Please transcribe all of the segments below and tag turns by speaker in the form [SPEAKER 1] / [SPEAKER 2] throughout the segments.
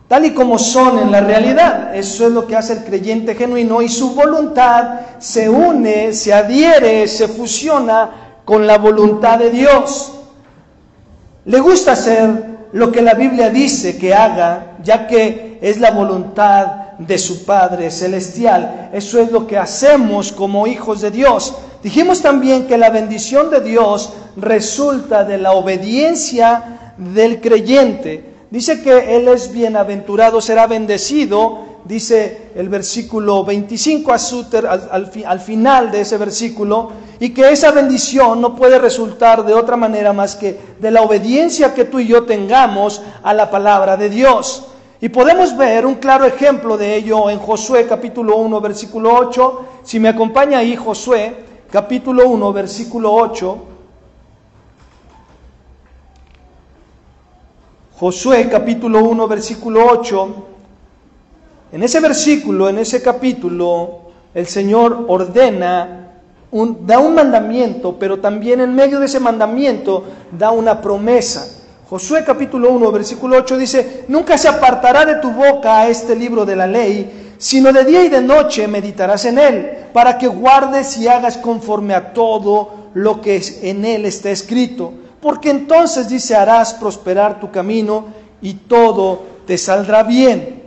[SPEAKER 1] tal y como son en la realidad. Eso es lo que hace el creyente genuino, y su voluntad se une, se adhiere, se fusiona con la voluntad de Dios. Le gusta hacer lo que la Biblia dice que haga, ya que es la voluntad de su Padre Celestial. Eso es lo que hacemos como hijos de Dios. Dijimos también que la bendición de Dios resulta de la obediencia del creyente. Dice que Él es bienaventurado, será bendecido, dice el versículo 25 al final de ese versículo, y que esa bendición no puede resultar de otra manera más que de la obediencia que tú y yo tengamos a la palabra de Dios. Y podemos ver un claro ejemplo de ello en Josué capítulo 1 versículo 8. Si me acompaña ahí, Josué capítulo 1 versículo 8. Josué capítulo 1 versículo 8. En ese versículo, en ese capítulo, el Señor ordena, da un mandamiento, pero también en medio de ese mandamiento da una promesa. Josué capítulo 1 versículo 8 dice: nunca se apartará de tu boca este libro de la ley, sino de día y de noche meditarás en él, para que guardes y hagas conforme a todo lo que en él está escrito. Porque entonces, dice, harás prosperar tu camino y todo te saldrá bien.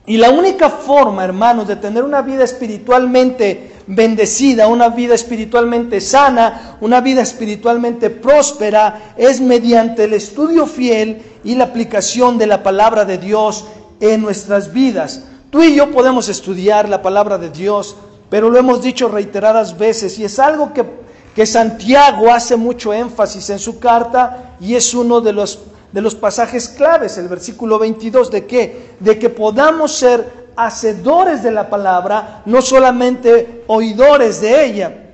[SPEAKER 1] Y la única forma, hermanos, de tener una vida espiritualmente bendecida, una vida espiritualmente sana, una vida espiritualmente próspera, es mediante el estudio fiel y la aplicación de la palabra de Dios en nuestras vidas. Tú y yo podemos estudiar la palabra de Dios, pero lo hemos dicho reiteradas veces, y es algo que Santiago hace mucho énfasis en su carta, y es uno de los pasajes claves, el versículo 22, ¿de qué? De que podamos ser hacedores de la palabra, no solamente oidores de ella.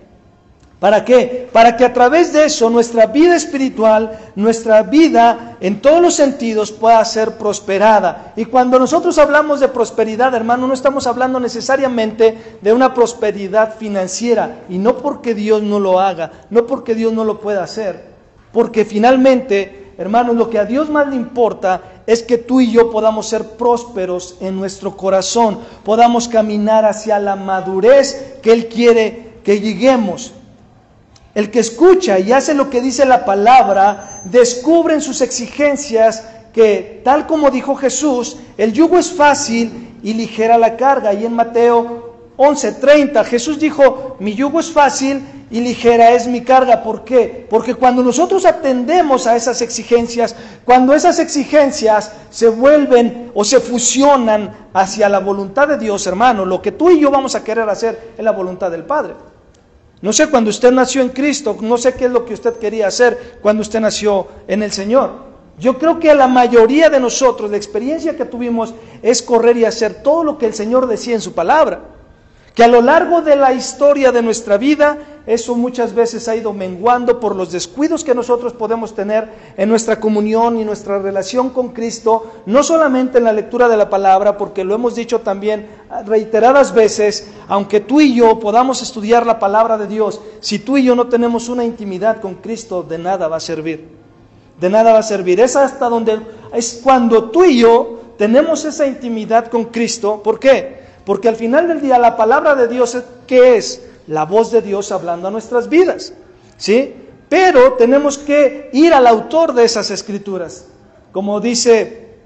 [SPEAKER 1] ¿Para qué? Para que a través de eso nuestra vida espiritual, nuestra vida en todos los sentidos pueda ser prosperada. Y cuando nosotros hablamos de prosperidad, hermano, no estamos hablando necesariamente de una prosperidad financiera, y no porque Dios no lo haga, no porque Dios no lo pueda hacer, porque finalmente, hermanos, lo que a Dios más le importa es que tú y yo podamos ser prósperos en nuestro corazón, podamos caminar hacia la madurez que Él quiere que lleguemos. El que escucha y hace lo que dice la palabra, descubre en sus exigencias que, tal como dijo Jesús, el yugo es fácil y ligera la carga. Y en Mateo 11:30 Jesús dijo: mi yugo es fácil y ligera es mi carga. ¿Por qué? Porque cuando nosotros atendemos a esas exigencias, cuando esas exigencias se vuelven o se fusionan hacia la voluntad de Dios, hermano, lo que tú y yo vamos a querer hacer es la voluntad del Padre. No sé, cuando usted nació en Cristo, no sé qué es lo que usted quería hacer cuando usted nació en el Señor. Yo creo que a la mayoría de nosotros, la experiencia que tuvimos es correr y hacer todo lo que el Señor decía en su palabra. Que a lo largo de la historia de nuestra vida, eso muchas veces ha ido menguando por los descuidos que nosotros podemos tener en nuestra comunión y nuestra relación con Cristo, no solamente en la lectura de la palabra, porque lo hemos dicho también reiteradas veces, aunque tú y yo podamos estudiar la palabra de Dios, si tú y yo no tenemos una intimidad con Cristo, de nada va a servir. De nada va a servir. Es cuando tú y yo tenemos esa intimidad con Cristo. ¿Por qué? Porque al final del día la palabra de Dios, ¿qué es? La voz de Dios hablando a nuestras vidas, ¿sí? Pero tenemos que ir al autor de esas escrituras. Como dice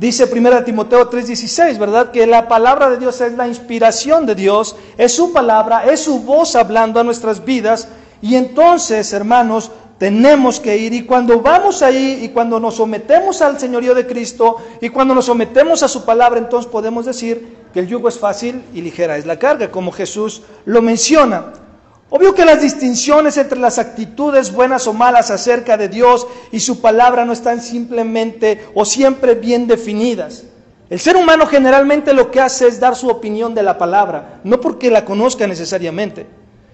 [SPEAKER 1] 1 Timoteo 3:16, ¿verdad? Que la palabra de Dios es la inspiración de Dios, es su palabra, es su voz hablando a nuestras vidas. Y entonces, hermanos, tenemos que ir, y cuando vamos ahí, y cuando nos sometemos al señorío de Cristo, y cuando nos sometemos a su palabra, entonces podemos decir que el yugo es fácil y ligera es la carga, como Jesús lo menciona. Obvio que las distinciones entre las actitudes buenas o malas acerca de Dios y su palabra no están simplemente o siempre bien definidas. El ser humano generalmente lo que hace es dar su opinión de la palabra, no porque la conozca necesariamente,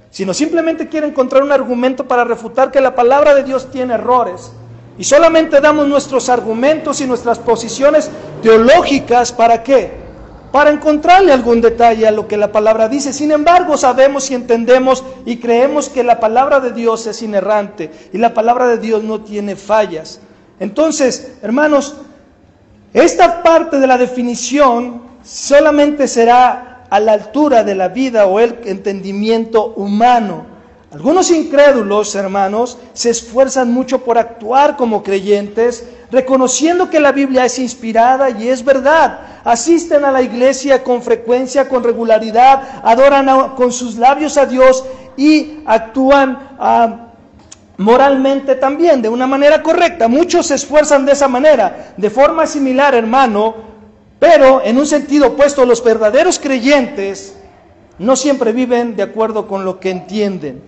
[SPEAKER 1] sino simplemente quiere encontrar un argumento para refutar que la palabra de Dios tiene errores. Y solamente damos nuestros argumentos y nuestras posiciones teológicas, ¿para qué? Para encontrarle algún detalle a lo que la palabra dice. Sin embargo, sabemos y entendemos y creemos que la palabra de Dios es inerrante y la palabra de Dios no tiene fallas. Entonces, hermanos, Esta parte de la definición solamente será a la altura de la vida o el entendimiento humano. Algunos incrédulos, hermanos, se esfuerzan mucho por actuar como creyentes, reconociendo que la Biblia es inspirada y es verdad. Asisten a la iglesia con frecuencia, con regularidad, adoran con sus labios a Dios y actúan moralmente también, de una manera correcta. Muchos se esfuerzan de esa manera, de forma similar, hermano, pero en un sentido opuesto, los verdaderos creyentes no siempre viven de acuerdo con lo que entienden.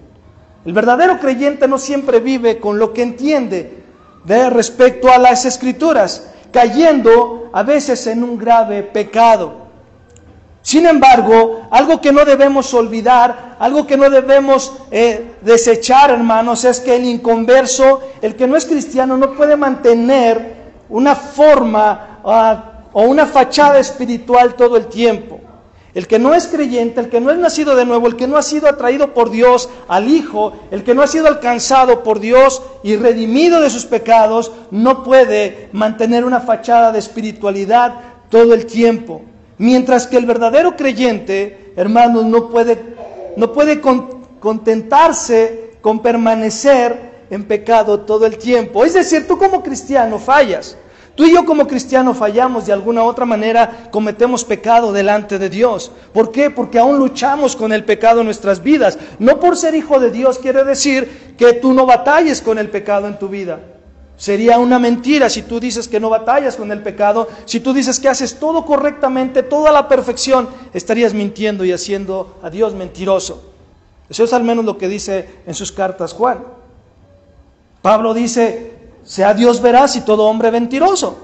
[SPEAKER 1] El verdadero creyente no siempre vive con lo que entiende de respecto a las Escrituras, cayendo a veces en un grave pecado. Sin embargo, algo que no debemos olvidar, algo que no debemos desechar, hermanos, es que el inconverso, el que no es cristiano, no puede mantener una forma o una fachada espiritual todo el tiempo. El que no es creyente, el que no es nacido de nuevo, el que no ha sido atraído por Dios al Hijo, el que no ha sido alcanzado por Dios y redimido de sus pecados, no puede mantener una fachada de espiritualidad todo el tiempo. Mientras que el verdadero creyente, hermanos, no puede contentarse con permanecer en pecado todo el tiempo. Es decir, tú como cristiano fallas. Tú y yo como cristianos fallamos, de alguna u otra manera cometemos pecado delante de Dios. ¿Por qué? Porque aún luchamos con el pecado en nuestras vidas. No por ser hijo de Dios quiere decir que tú no batalles con el pecado en tu vida. Sería una mentira si tú dices que no batallas con el pecado. Si tú dices que haces todo correctamente, toda la perfección, estarías mintiendo y haciendo a Dios mentiroso. Eso es al menos lo que dice en sus cartas Juan. Pablo dice: sea Dios veraz y todo hombre mentiroso.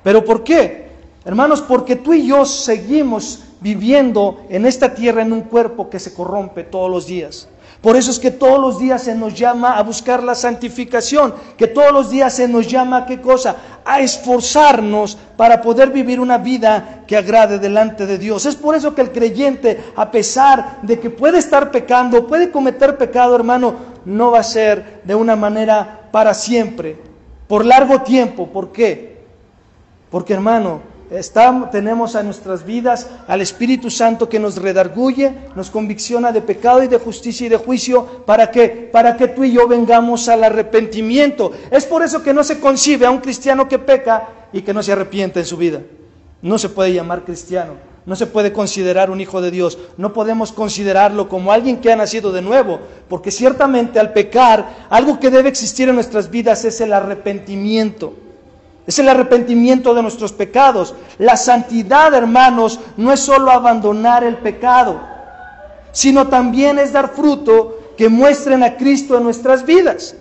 [SPEAKER 1] ¿Pero por qué? Hermanos, porque tú y yo seguimos viviendo en esta tierra en un cuerpo que se corrompe todos los días. Por eso es que todos los días se nos llama a buscar la santificación, que todos los días se nos llama ¿a qué cosa? A esforzarnos para poder vivir una vida que agrade delante de Dios. Es por eso que el creyente, a pesar de que puede estar pecando, puede cometer pecado, hermano, no va a ser de una manera para siempre, por largo tiempo. ¿Por qué? Porque, hermano, tenemos a nuestras vidas al Espíritu Santo que nos redarguye, nos convicciona de pecado y de justicia y de juicio. ¿Para qué? Para que tú y yo vengamos al arrepentimiento. Es por eso que no se concibe a un cristiano que peca y que no se arrepiente en su vida. No se puede llamar cristiano, no se puede considerar un hijo de Dios, no podemos considerarlo como alguien que ha nacido de nuevo, porque ciertamente al pecar, algo que debe existir en nuestras vidas es el arrepentimiento. Es el arrepentimiento de nuestros pecados. La santidad, hermanos, no es solo abandonar el pecado, sino también es dar fruto que muestren a Cristo en nuestras vidas.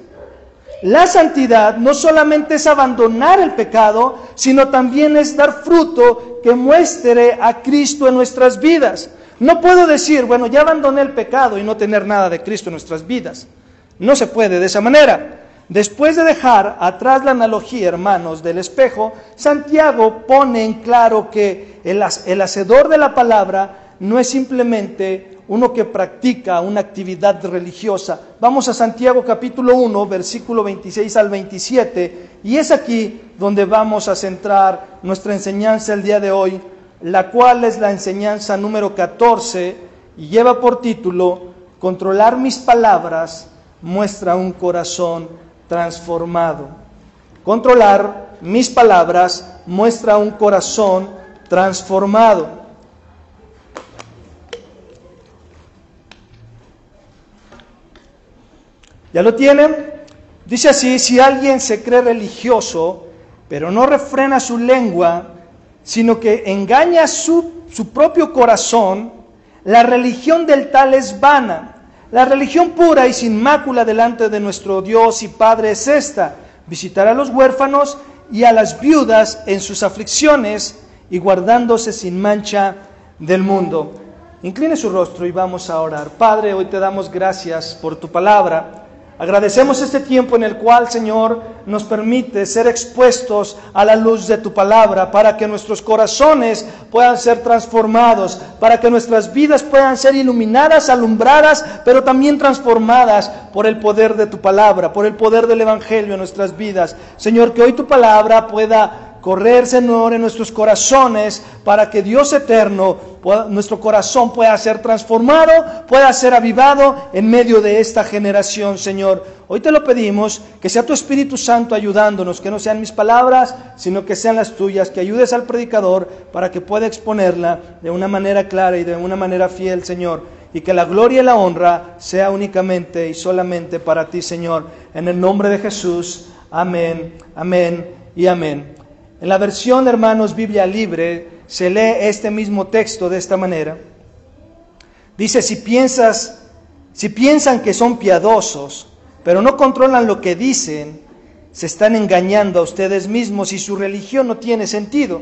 [SPEAKER 1] La santidad no solamente es abandonar el pecado, sino también es dar fruto que muestre a Cristo en nuestras vidas. No puedo decir, bueno, ya abandoné el pecado y no tener nada de Cristo en nuestras vidas. No se puede de esa manera. Después de dejar atrás la analogía, hermanos, del espejo, Santiago pone en claro que el hacedor de la palabra no es simplemente uno que practica una actividad religiosa. Vamos a Santiago capítulo 1, versículo 26 al 27, y es aquí donde vamos a centrar nuestra enseñanza el día de hoy, la cual es la enseñanza número 14 y lleva por título: controlar mis palabras muestra un corazón transformado. Controlar mis palabras muestra un corazón transformado. ¿Ya lo tienen? Dice así: si alguien se cree religioso, pero no refrena su lengua, sino que engaña su propio corazón, la religión del tal es vana. La religión pura y sin mácula delante de nuestro Dios y Padre es esta: visitar a los huérfanos y a las viudas en sus aflicciones y guardándose sin mancha del mundo. Incline su rostro y vamos a orar. Padre, hoy te damos gracias por tu palabra. Agradecemos este tiempo en el cual, Señor, nos permite ser expuestos a la luz de tu palabra, para que nuestros corazones puedan ser transformados, para que nuestras vidas puedan ser iluminadas, alumbradas, pero también transformadas por el poder de tu palabra, por el poder del Evangelio en nuestras vidas. Señor, que hoy tu palabra pueda correr, Señor, en nuestros corazones para que Dios eterno, nuestro corazón pueda ser transformado, pueda ser avivado en medio de esta generación, Señor. Hoy te lo pedimos, que sea tu Espíritu Santo ayudándonos, que no sean mis palabras, sino que sean las tuyas, que ayudes al predicador para que pueda exponerla de una manera clara y de una manera fiel, Señor. Y que la gloria y la honra sea únicamente y solamente para ti, Señor. En el nombre de Jesús. Amén, amén y amén. En la versión, hermanos, Biblia Libre, se lee este mismo texto de esta manera. Dice, si piensan que son piadosos, pero no controlan lo que dicen, se están engañando a ustedes mismos y su religión no tiene sentido.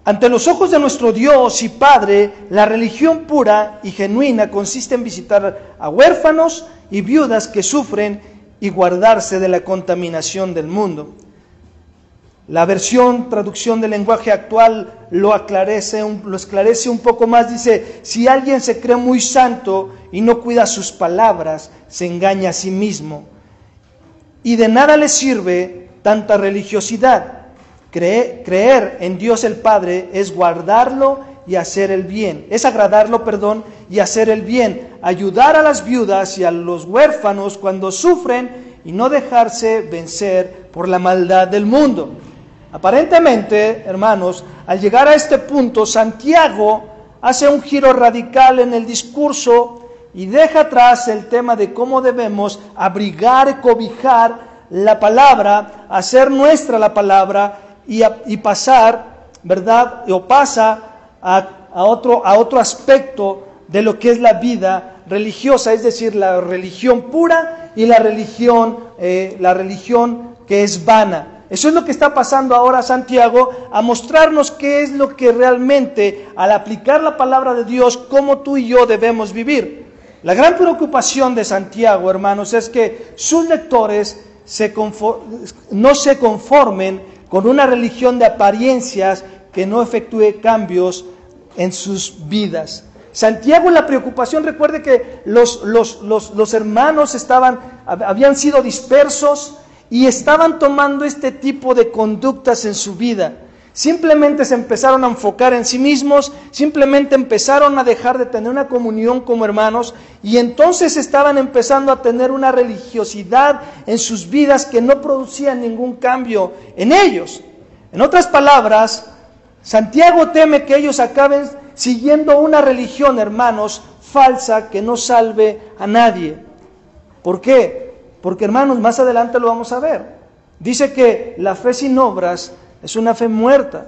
[SPEAKER 1] Ante los ojos de nuestro Dios y Padre, la religión pura y genuina consiste en visitar a huérfanos y viudas que sufren y guardarse de la contaminación del mundo. La traducción del lenguaje actual lo esclarece un poco más. Dice, si alguien se cree muy santo y no cuida sus palabras, se engaña a sí mismo. Y de nada le sirve tanta religiosidad. Creer en Dios el Padre es guardarlo y hacer el bien. Es agradarlo, y hacer el bien. Ayudar a las viudas y a los huérfanos cuando sufren y no dejarse vencer por la maldad del mundo. Aparentemente, hermanos, al llegar a este punto, Santiago hace un giro radical en el discurso y deja atrás el tema de cómo debemos abrigar y cobijar la palabra, hacer nuestra la palabra y pasar, ¿verdad? O pasa a otro aspecto de lo que es la vida religiosa, es decir, la religión pura y la religión que es vana. Eso es lo que está pasando ahora Santiago, a mostrarnos qué es lo que realmente, al aplicar la palabra de Dios, cómo tú y yo debemos vivir. La gran preocupación de Santiago, hermanos, es que sus lectores no se conformen con una religión de apariencias que no efectúe cambios en sus vidas. Santiago, en la preocupación, recuerde que los hermanos habían sido dispersos y estaban tomando este tipo de conductas en su vida. Simplemente se empezaron a enfocar en sí mismos, simplemente empezaron a dejar de tener una comunión como hermanos, y entonces estaban empezando a tener una religiosidad en sus vidas que no producía ningún cambio en ellos. En otras palabras, Santiago teme que ellos acaben siguiendo una religión, hermanos, falsa, que no salve a nadie. ¿Por qué? Porque, hermanos, más adelante lo vamos a ver. Dice que la fe sin obras es una fe muerta.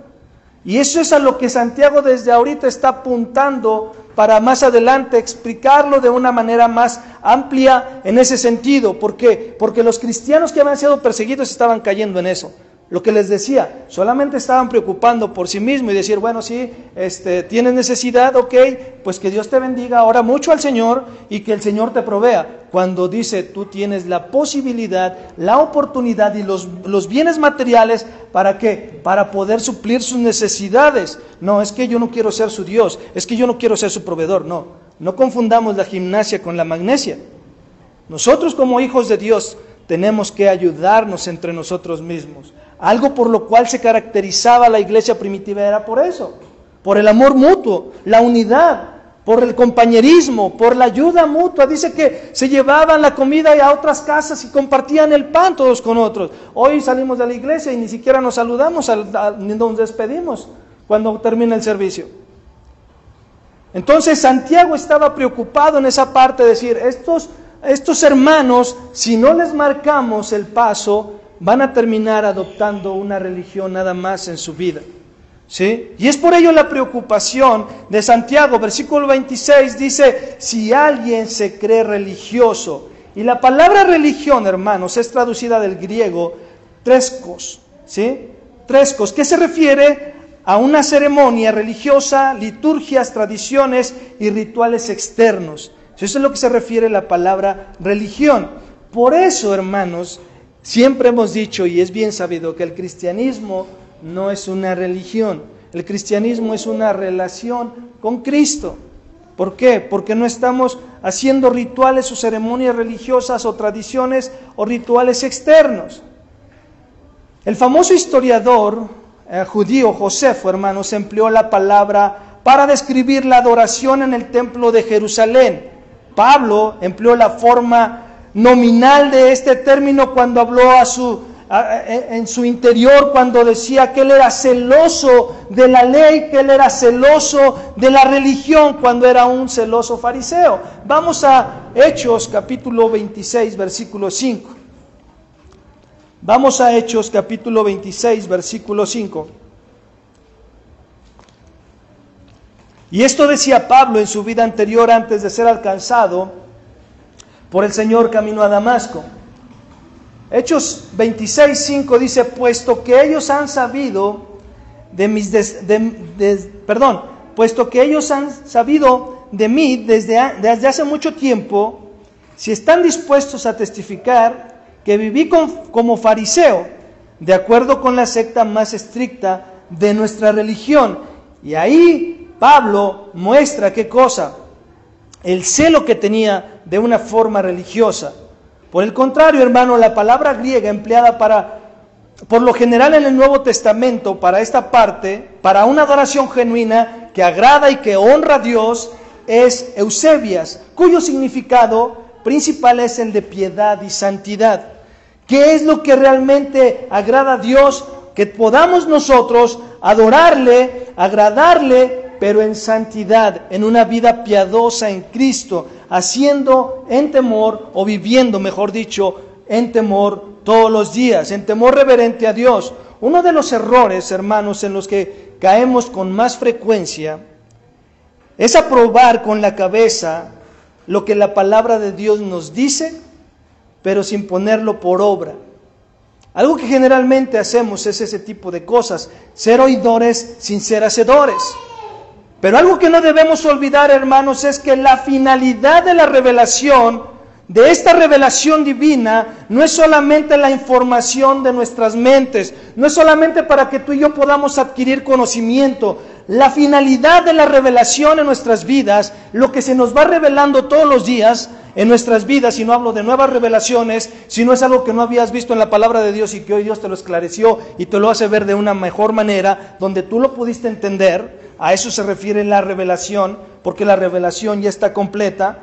[SPEAKER 1] Y eso es a lo que Santiago desde ahorita está apuntando para más adelante explicarlo de una manera más amplia en ese sentido. ¿Por qué? Porque los cristianos que habían sido perseguidos estaban cayendo en eso. Lo que les decía, solamente estaban preocupando por sí mismos y decir, bueno, sí, tienes necesidad, ok, pues que Dios te bendiga, ora mucho al Señor y que el Señor te provea. Cuando dice, tú tienes la posibilidad, la oportunidad y los bienes materiales, ¿para qué? Para poder suplir sus necesidades. No, es que yo no quiero ser su Dios, es que yo no quiero ser su proveedor. No confundamos la gimnasia con la magnesia. Nosotros como hijos de Dios tenemos que ayudarnos entre nosotros mismos. Algo por lo cual se caracterizaba la iglesia primitiva era por eso, por el amor mutuo, la unidad, por el compañerismo, por la ayuda mutua. Dice que se llevaban la comida a otras casas y compartían el pan todos con otros. Hoy salimos de la iglesia y ni siquiera nos saludamos, ni nos despedimos cuando termina el servicio. Entonces Santiago estaba preocupado en esa parte de decir, estos hermanos, si no les marcamos el paso, van a terminar adoptando una religión nada más en su vida. ¿Sí? Y es por ello la preocupación de Santiago. Versículo 26 dice, si alguien se cree religioso. Y la palabra religión, hermanos, es traducida del griego treskos. ¿Sí? Treskos, que se refiere a una ceremonia religiosa, liturgias, tradiciones y rituales externos. Eso es lo que se refiere a la palabra religión. Por eso, hermanos, siempre hemos dicho, y es bien sabido, que el cristianismo no es una religión. El cristianismo es una relación con Cristo. ¿Por qué? Porque no estamos haciendo rituales o ceremonias religiosas o tradiciones o rituales externos. El famoso historiador judío Josefo, hermanos, empleó la palabra para describir la adoración en el templo de Jerusalén. Pablo empleó la forma nominal de este término cuando habló en su interior, cuando decía que él era celoso de la ley, que él era celoso de la religión, cuando era un celoso fariseo. Vamos a Hechos capítulo 26, versículo 5. Vamos a Hechos capítulo 26, versículo 5. Y esto decía Pablo en su vida anterior antes de ser alcanzado por el Señor camino a Damasco. Hechos 26, 5 dice, puesto que ellos han sabido de mí desde hace mucho tiempo, si están dispuestos a testificar que viví como fariseo, de acuerdo con la secta más estricta de nuestra religión. Y ahí Pablo muestra qué cosa, el celo que tenía de una forma religiosa. Por el contrario, hermano, la palabra griega empleada por lo general en el Nuevo Testamento, para esta parte, para una adoración genuina que agrada y que honra a Dios, es eusebias, cuyo significado principal es el de piedad y santidad. ¿Qué es lo que realmente agrada a Dios? Que podamos nosotros adorarle, agradarle, pero en santidad, en una vida piadosa en Cristo, haciendo en temor, o viviendo, mejor dicho, en temor todos los días, en temor reverente a Dios. Uno de los errores, hermanos, en los que caemos con más frecuencia, es aprobar con la cabeza lo que la palabra de Dios nos dice, pero sin ponerlo por obra. Algo que generalmente hacemos es ese tipo de cosas, ser oidores sin ser hacedores. Pero algo que no debemos olvidar, hermanos, es que la finalidad de la revelación, de esta revelación divina, no es solamente la información de nuestras mentes, no es solamente para que tú y yo podamos adquirir conocimiento. La finalidad de la revelación en nuestras vidas, lo que se nos va revelando todos los días en nuestras vidas, y no hablo de nuevas revelaciones, sino es algo que no habías visto en la palabra de Dios y que hoy Dios te lo esclareció y te lo hace ver de una mejor manera, donde tú lo pudiste entender. A eso se refiere la revelación, porque la revelación ya está completa.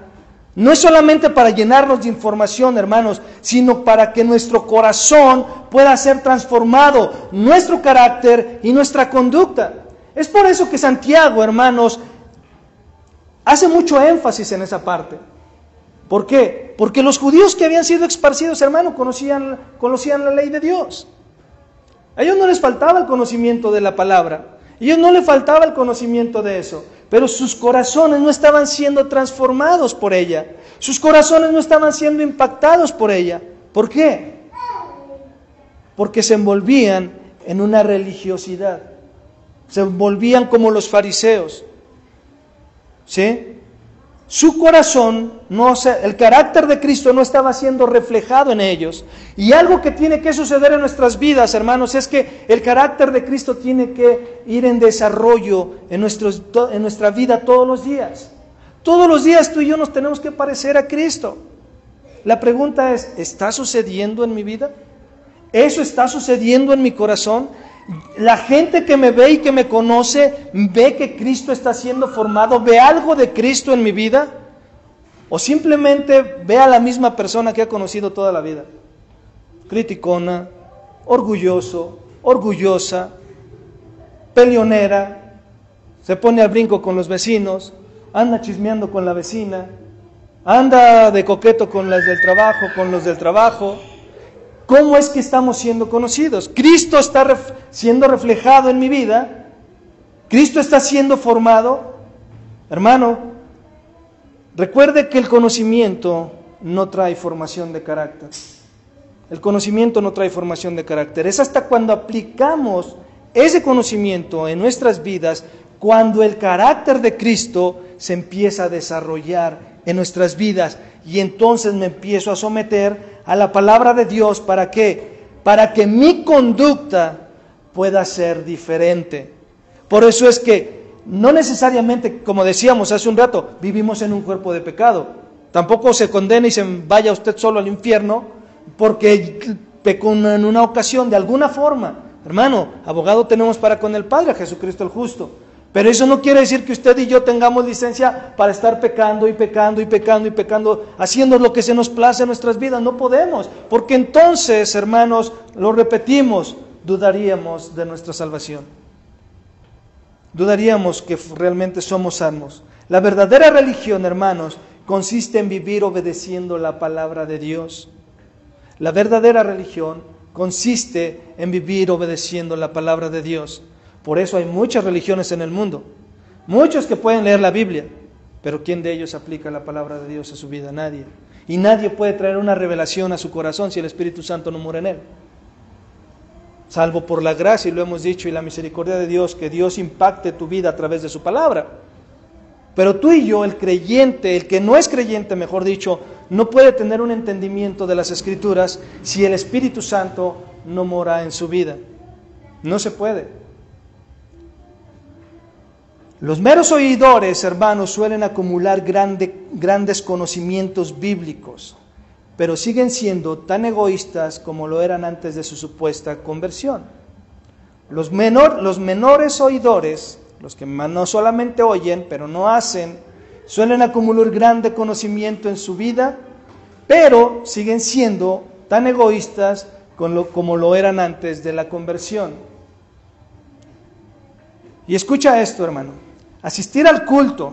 [SPEAKER 1] No es solamente para llenarnos de información, hermanos, sino para que nuestro corazón pueda ser transformado, nuestro carácter y nuestra conducta. Es por eso que Santiago, hermanos, hace mucho énfasis en esa parte. ¿Por qué? Porque los judíos que habían sido esparcidos, hermano, conocían la ley de Dios. A ellos no les faltaba el conocimiento de la palabra. A ellos no les faltaba el conocimiento de eso. Pero sus corazones no estaban siendo transformados por ella. Sus corazones no estaban siendo impactados por ella. ¿Por qué? Porque se envolvían en una religiosidad. Se envolvían como los fariseos. ¿Sí? Su corazón, el carácter de Cristo no estaba siendo reflejado en ellos. Y algo que tiene que suceder en nuestras vidas, hermanos, es que el carácter de Cristo tiene que ir en desarrollo en nuestra vida todos los días. Todos los días tú y yo nos tenemos que parecer a Cristo. La pregunta es, ¿está sucediendo en mi vida? ¿Eso está sucediendo en mi corazón? La gente que me ve y que me conoce, ¿ve que Cristo está siendo formado? ¿Ve algo de Cristo en mi vida? ¿O simplemente ve a la misma persona que ha conocido toda la vida? Criticona, orgulloso, orgullosa, peleonera, se pone al brinco con los vecinos, anda chismeando con la vecina, anda de coqueto con las del trabajo, con los del trabajo. ¿Cómo es que estamos siendo conocidos? Cristo está siendo reflejado en mi vida. Cristo está siendo formado. Hermano, recuerde que el conocimiento no trae formación de carácter. El conocimiento no trae formación de carácter. Es hasta cuando aplicamos ese conocimiento en nuestras vidas, cuando el carácter de Cristo se empieza a desarrollar en nuestras vidas. Y entonces me empiezo a someter a la palabra de Dios. ¿Para qué? Para que mi conducta pueda ser diferente. Por eso es que no necesariamente, como decíamos hace un rato, vivimos en un cuerpo de pecado. Tampoco se condene y se vaya usted solo al infierno porque pecó en una ocasión, de alguna forma. Hermano, abogado tenemos para con el Padre, a Jesucristo el justo. Pero eso no quiere decir que usted y yo tengamos licencia para estar pecando y pecando y pecando y pecando, haciendo lo que se nos place en nuestras vidas. No podemos, porque entonces, hermanos, lo repetimos, dudaríamos de nuestra salvación. Dudaríamos que realmente somos salvos. La verdadera religión, hermanos, consiste en vivir obedeciendo la palabra de Dios. La verdadera religión consiste en vivir obedeciendo la palabra de Dios. Por eso hay muchas religiones en el mundo, muchos que pueden leer la Biblia, pero ¿quién de ellos aplica la palabra de Dios a su vida? Nadie. Y nadie puede traer una revelación a su corazón si el Espíritu Santo no mora en él. Salvo por la gracia, y lo hemos dicho, y la misericordia de Dios, que Dios impacte tu vida a través de su palabra. Pero tú y yo, el creyente, el que no es creyente, mejor dicho, no puede tener un entendimiento de las Escrituras si el Espíritu Santo no mora en su vida. No se puede. Los meros oidores, hermanos, suelen acumular grandes conocimientos bíblicos, pero siguen siendo tan egoístas como lo eran antes de su supuesta conversión. Los menores oidores, los que no solamente oyen, pero no hacen, suelen acumular grande conocimiento en su vida, pero siguen siendo tan egoístas como lo eran antes de la conversión. Y escucha esto, hermano. Asistir al culto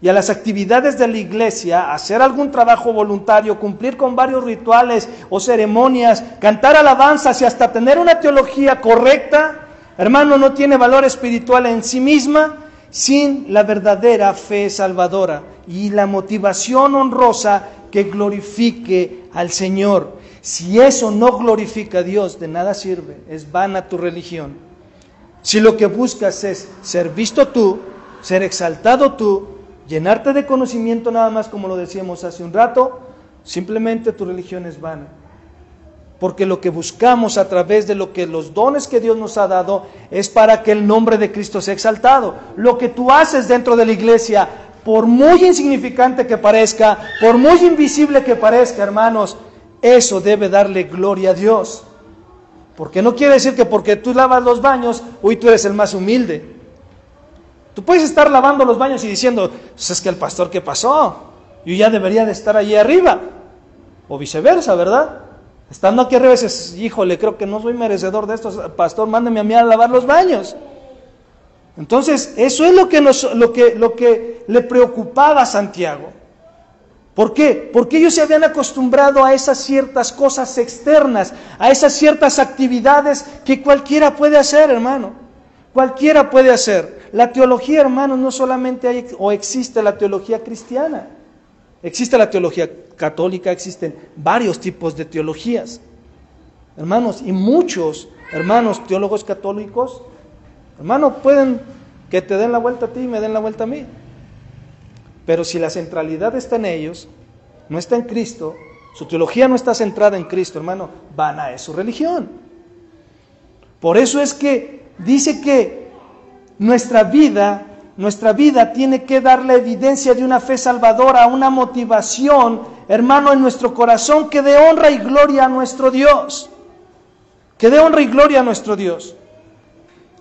[SPEAKER 1] y a las actividades de la iglesia, hacer algún trabajo voluntario, cumplir con varios rituales o ceremonias, cantar alabanzas y hasta tener una teología correcta, hermano, no tiene valor espiritual en sí misma sin la verdadera fe salvadora y la motivación honrosa que glorifique al Señor. Si eso no glorifica a Dios, de nada sirve, es vana tu religión. Si lo que buscas es ser visto tú, ser exaltado tú, llenarte de conocimiento nada más, como lo decíamos hace un rato, simplemente tu religión es vana. Porque lo que buscamos a través de los dones que Dios nos ha dado es para que el nombre de Cristo sea exaltado. Lo que tú haces dentro de la iglesia, por muy insignificante que parezca, por muy invisible que parezca, hermanos, eso debe darle gloria a Dios. Porque no quiere decir que porque tú lavas los baños, hoy tú eres el más humilde. Tú puedes estar lavando los baños y diciendo, pues es que el pastor, ¿qué pasó? Yo ya debería de estar allí arriba. O viceversa, ¿verdad? Estando aquí arriba dices, híjole, creo que no soy merecedor de esto, pastor, mándeme a mí a lavar los baños. Entonces, eso es lo que le preocupaba a Santiago. ¿Por qué? Porque ellos se habían acostumbrado a esas ciertas cosas externas, a esas ciertas actividades que cualquiera puede hacer, hermano. Cualquiera puede hacer. La teología, hermanos, no solamente hay o existe la teología cristiana. Existe la teología católica, existen varios tipos de teologías. Hermanos, y muchos, hermanos, teólogos católicos, hermanos, pueden que te den la vuelta a ti y me den la vuelta a mí. Pero si la centralidad está en ellos, no está en Cristo, su teología no está centrada en Cristo, hermano, vana es su religión. Por eso es que dice que nuestra vida tiene que dar la evidencia de una fe salvadora, una motivación, hermano, en nuestro corazón que dé honra y gloria a nuestro Dios. Que dé honra y gloria a nuestro Dios.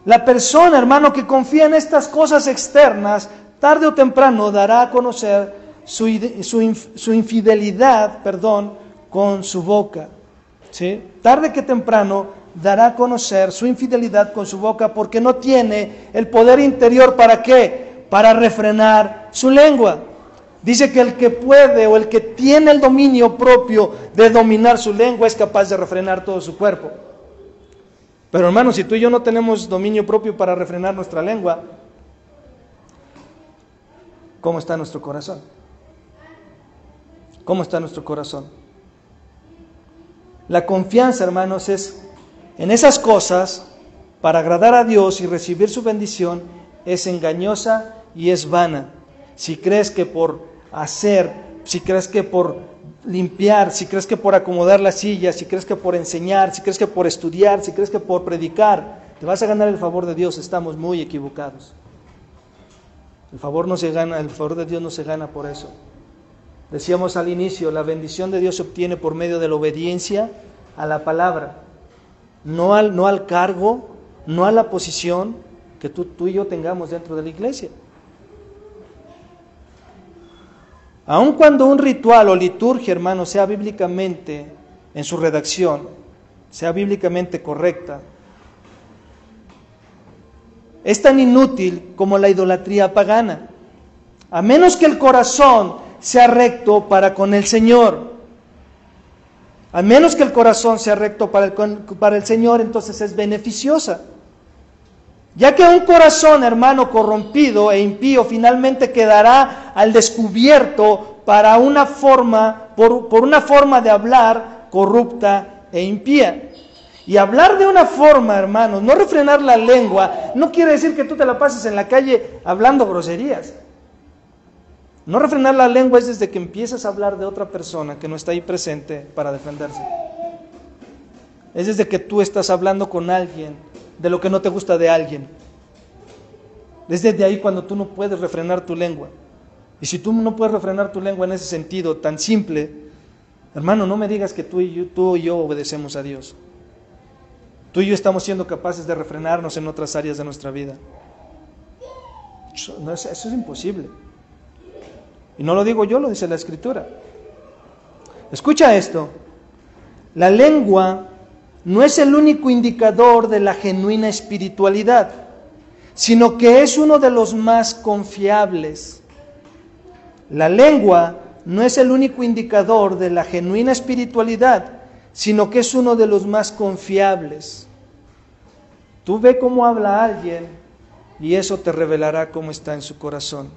[SPEAKER 1] La persona, hermano, que confía en estas cosas externas, tarde o temprano dará a conocer su infidelidad, con su boca. ¿Sí? Tarde que temprano dará a conocer su infidelidad con su boca porque no tiene el poder interior. ¿Para qué? Para refrenar su lengua. Dice que el que puede o el que tiene el dominio propio de dominar su lengua es capaz de refrenar todo su cuerpo. Pero hermanos, si tú y yo no tenemos dominio propio para refrenar nuestra lengua, ¿cómo está nuestro corazón? ¿Cómo está nuestro corazón? La confianza, hermanos, es en esas cosas, para agradar a Dios y recibir su bendición, es engañosa y es vana. Si crees que por hacer, si crees que por limpiar, si crees que por acomodar las sillas, si crees que por enseñar, si crees que por estudiar, si crees que por predicar, te vas a ganar el favor de Dios, estamos muy equivocados. El favor de Dios no se gana por eso. Decíamos al inicio, la bendición de Dios se obtiene por medio de la obediencia a la palabra, no al cargo, no a la posición que tú y yo tengamos dentro de la iglesia. Aun cuando un ritual o liturgia, hermano, sea bíblicamente, en su redacción, sea bíblicamente correcta, es tan inútil como la idolatría pagana, a menos que el corazón sea recto para con el Señor. A menos que el corazón sea recto para el Señor, entonces es beneficiosa. Ya que un corazón, hermano, corrompido e impío finalmente quedará al descubierto para una forma, por una forma de hablar corrupta e impía. Y hablar de una forma, hermanos, no refrenar la lengua, no quiere decir que tú te la pases en la calle hablando groserías. No refrenar la lengua es desde que empiezas a hablar de otra persona que no está ahí presente para defenderse. Es desde que tú estás hablando con alguien de lo que no te gusta de alguien. Es desde ahí cuando tú no puedes refrenar tu lengua. Y si tú no puedes refrenar tu lengua en ese sentido tan simple, hermano, no me digas que tú y yo obedecemos a Dios. Tú y yo estamos siendo capaces de refrenarnos en otras áreas de nuestra vida. Eso es imposible. Y no lo digo yo, lo dice la Escritura. Escucha esto. La lengua no es el único indicador de la genuina espiritualidad, sino que es uno de los más confiables. La lengua no es el único indicador de la genuina espiritualidad, sino que es uno de los más confiables. Tú ve cómo habla alguien y eso te revelará cómo está en su corazón.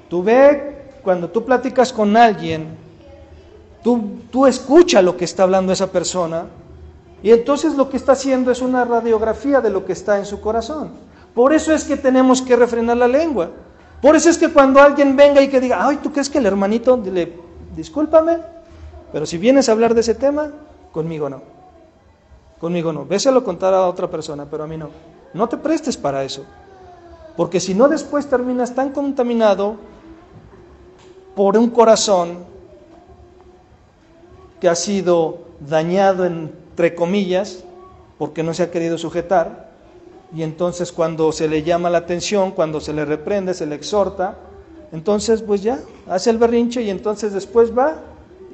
[SPEAKER 1] Tú ve, cuando tú platicas con alguien, tú escucha lo que está hablando esa persona y entonces lo que está haciendo es una radiografía de lo que está en su corazón. Por eso es que tenemos que refrenar la lengua. Por eso es que cuando alguien venga y que diga, ay, ¿tú crees que el hermanito? Dile, discúlpame, pero si vienes a hablar de ese tema, conmigo no. Conmigo no. Véselo contar a otra persona, pero a mí no. No te prestes para eso. Porque si no, después terminas tan contaminado por un corazón que ha sido dañado, entre comillas, porque no se ha querido sujetar, y entonces cuando se le llama la atención, cuando se le reprende, se le exhorta, entonces pues ya, hace el berrinche y entonces después va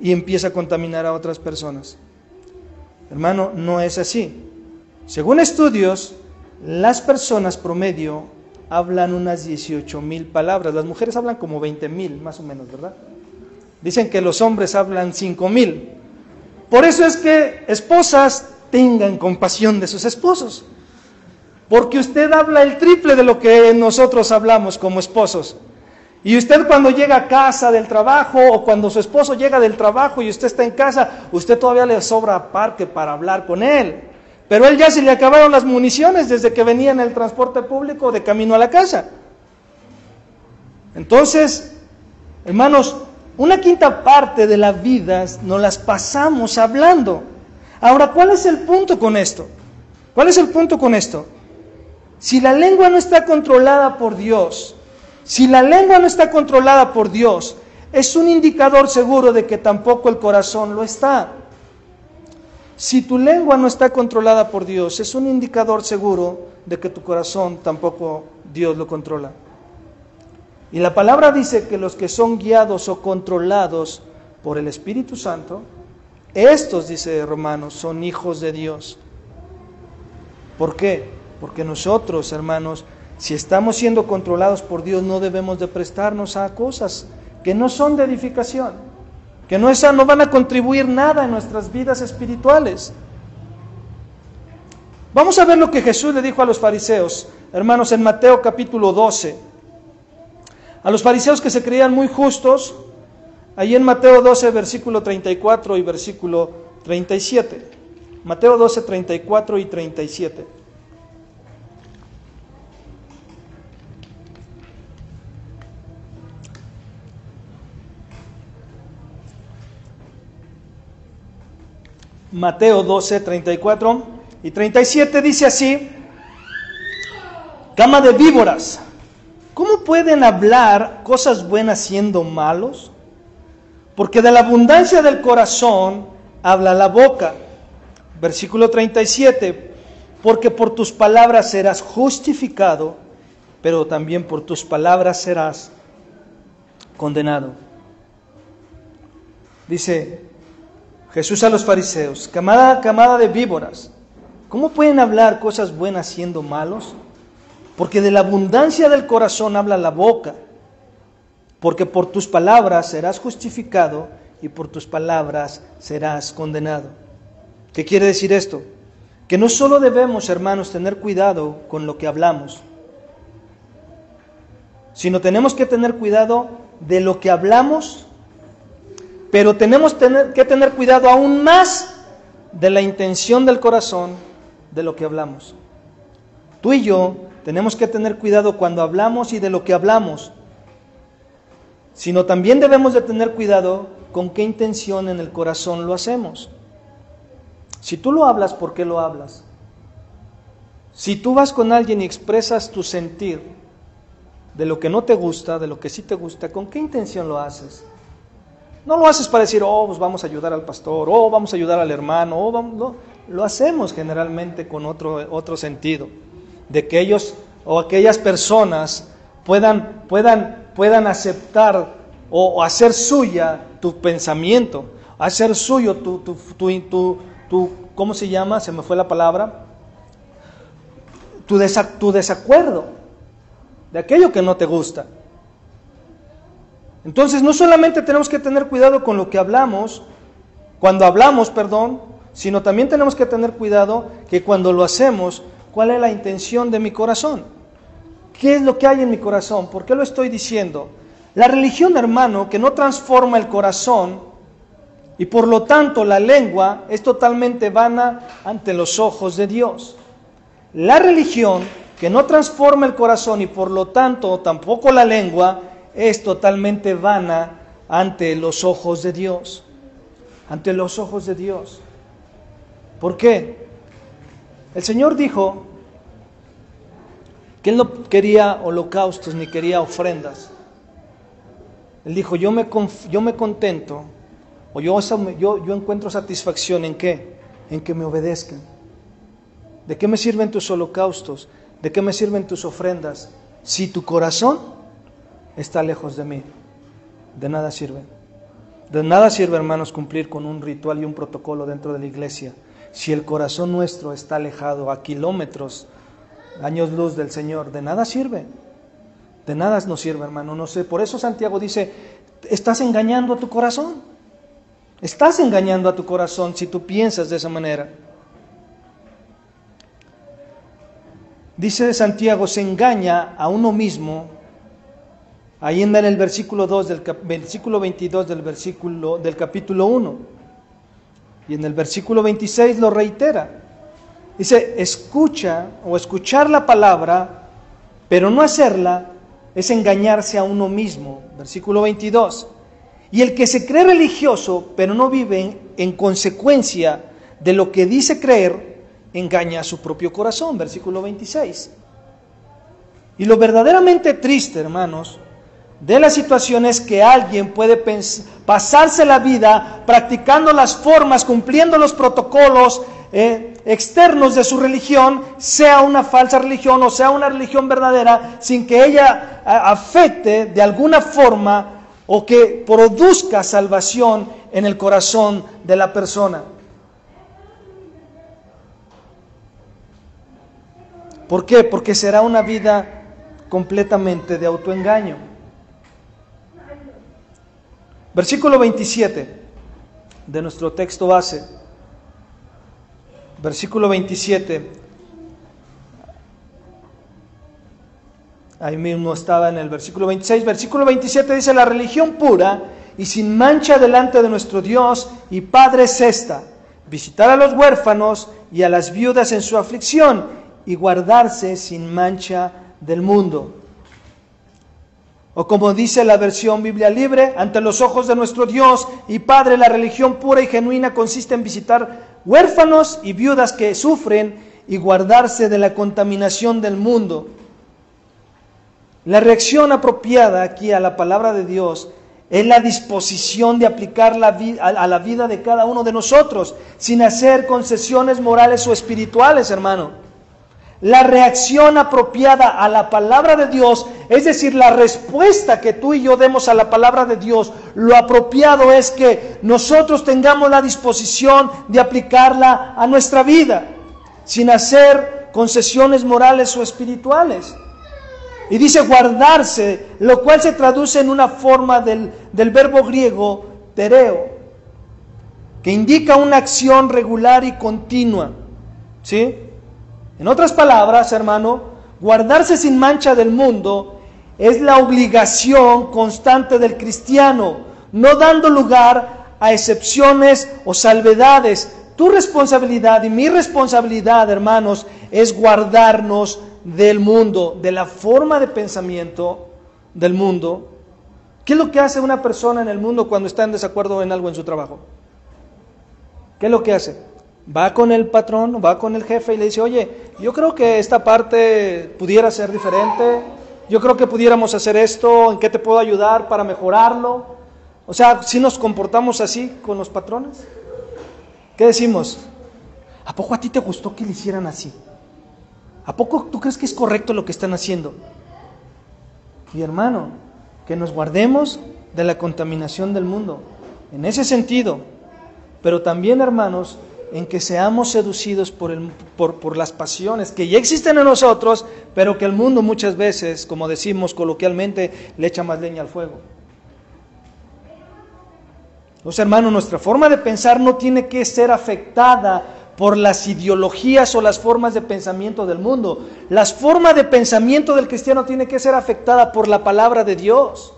[SPEAKER 1] y empieza a contaminar a otras personas. Hermano, no es así. Según estudios, las personas promedio hablan unas 18,000 palabras. Las mujeres hablan como 20,000, más o menos, ¿verdad? Dicen que los hombres hablan 5,000. Por eso es que esposas tengan compasión de sus esposos. Porque usted habla el triple de lo que nosotros hablamos como esposos. Y usted cuando llega a casa del trabajo o cuando su esposo llega del trabajo y usted está en casa, usted todavía le sobra parque para hablar con él. Pero él ya se le acabaron las municiones desde que venía en el transporte público de camino a la casa. Entonces, hermanos, una quinta parte de la vida nos las pasamos hablando. Ahora, ¿cuál es el punto con esto? ¿Cuál es el punto con esto? Si la lengua no está controlada por Dios, es un indicador seguro de que tampoco el corazón lo está. Si tu lengua no está controlada por Dios, es un indicador seguro de que tu corazón tampoco Dios lo controla. Y la palabra dice que los que son guiados o controlados por el Espíritu Santo, estos, dice Romanos, son hijos de Dios. ¿Por qué? Porque nosotros, hermanos, si estamos siendo controlados por Dios, no debemos de prestarnos a cosas que no son de edificación, que no van a contribuir nada en nuestras vidas espirituales. Vamos a ver lo que Jesús le dijo a los fariseos, hermanos, en Mateo capítulo 12. A los fariseos que se creían muy justos, ahí en Mateo 12, versículo 34 y versículo 37. Mateo 12, 34 y 37. Mateo 12, 34 y 37 dice así: cama de víboras, ¿cómo pueden hablar cosas buenas siendo malos? Porque de la abundancia del corazón habla la boca. Versículo 37, porque por tus palabras serás justificado, pero también por tus palabras serás condenado. Dice Jesús a los fariseos: camada de víboras, ¿cómo pueden hablar cosas buenas siendo malos? Porque de la abundancia del corazón habla la boca. Porque por tus palabras serás justificado y por tus palabras serás condenado. ¿Qué quiere decir esto? Que no solo debemos, hermanos, tener cuidado con lo que hablamos, sino tenemos que tener cuidado de lo que hablamos, pero tenemos que tener cuidado aún más de la intención del corazón de lo que hablamos. Tú y yo tenemos que tener cuidado cuando hablamos y de lo que hablamos, sino también debemos de tener cuidado con qué intención en el corazón lo hacemos. Si tú lo hablas, ¿por qué lo hablas? Si tú vas con alguien y expresas tu sentir de lo que no te gusta, de lo que sí te gusta, ¿con qué intención lo haces? No lo haces para decir, pues vamos a ayudar al pastor, vamos a ayudar al hermano, no. Lo hacemos generalmente con otro sentido, de que ellos o aquellas personas puedan aceptar o hacer suya tu pensamiento, hacer suyo tu ¿cómo se llama? Se me fue la palabra. Tu desacuerdo de aquello que no te gusta. Entonces no solamente tenemos que tener cuidado con lo que hablamos, sino también tenemos que tener cuidado que cuando lo hacemos, ¿cuál es la intención de mi corazón? ¿Qué es lo que hay en mi corazón? ¿Por qué lo estoy diciendo? La religión, hermano, que no transforma el corazón y por lo tanto la lengua es totalmente vana ante los ojos de Dios. La religión que no transforma el corazón y por lo tanto tampoco la lengua es totalmente vana ante los ojos de Dios. Ante los ojos de Dios. ¿Por qué? El Señor dijo que Él no quería holocaustos ni quería ofrendas. Él dijo, yo me contento, o yo encuentro satisfacción ¿en qué? En que me obedezcan. ¿De qué me sirven tus holocaustos? ¿De qué me sirven tus ofrendas? Si tu corazón está lejos de mí, de nada sirve. De nada sirve, hermanos, cumplir con un ritual y un protocolo dentro de la iglesia, si el corazón nuestro está alejado a kilómetros, años luz del Señor. De nada sirve. De nada nos sirve, hermano. No sé. Por eso Santiago dice, estás engañando a tu corazón. Estás engañando a tu corazón si tú piensas de esa manera. Dice Santiago, se engaña a uno mismo. Ahí en el versículo 2 versículo 22 del capítulo 1. Y en el versículo 26 lo reitera. Dice, escuchar la palabra, pero no hacerla, es engañarse a uno mismo. Versículo 22. Y el que se cree religioso, pero no vive en consecuencia de lo que dice creer, engaña a su propio corazón. Versículo 26. Y lo verdaderamente triste, hermanos, de la situación es que alguien puede pasarse la vida practicando las formas, cumpliendo los protocolos externos de su religión, sea una falsa religión o sea una religión verdadera, sin que ella afecte de alguna forma o que produzca salvación en el corazón de la persona. ¿Por qué? Porque será una vida completamente de autoengaño. Versículo 27 de nuestro texto base. Versículo 27. Ahí mismo estaba en el versículo 26. Versículo 27 dice, la religión pura y sin mancha delante de nuestro Dios y Padre es esta: visitar a los huérfanos y a las viudas en su aflicción y guardarse sin mancha del mundo. O como dice la versión Biblia Libre, ante los ojos de nuestro Dios y Padre, la religión pura y genuina consiste en visitar huérfanos y viudas que sufren y guardarse de la contaminación del mundo. La reacción apropiada aquí a la palabra de Dios Es la disposición de aplicar a la vida de cada uno de nosotros, sin hacer concesiones morales o espirituales, hermano. La reacción apropiada a la palabra de Dios, es decir, la respuesta que tú y yo demos a la palabra de Dios, lo apropiado es que nosotros tengamos la disposición de aplicarla a nuestra vida, sin hacer concesiones morales o espirituales. Y dice guardarse, lo cual se traduce en una forma del verbo griego tereo, que indica una acción regular y continua. ¿Sí? En otras palabras, hermano, guardarse sin mancha del mundo es la obligación constante del cristiano, no dando lugar a excepciones o salvedades. Tu responsabilidad y mi responsabilidad, hermanos, es guardarnos del mundo, de la forma de pensamiento del mundo. ¿Qué es lo que hace una persona en el mundo cuando está en desacuerdo en algo en su trabajo? ¿Qué es lo que hace? Va con el patrón, va con el jefe y le dice, oye, yo creo que esta parte pudiera ser diferente, yo creo que pudiéramos hacer esto, ¿en qué te puedo ayudar para mejorarlo? O sea, ¿sí nos comportamos así con los patrones? ¿Qué decimos? ¿A poco a ti te gustó que le hicieran así? ¿A poco tú crees que es correcto lo que están haciendo? Y hermano, que nos guardemos de la contaminación del mundo, en ese sentido, pero también, hermanos, en que seamos seducidos por las pasiones que ya existen en nosotros, pero que el mundo muchas veces, como decimos coloquialmente, le echa más leña al fuego. Entonces, hermanos, nuestra forma de pensar no tiene que ser afectada por las ideologías o las formas de pensamiento del mundo. La forma de pensamiento del cristiano tiene que ser afectada por la palabra de Dios.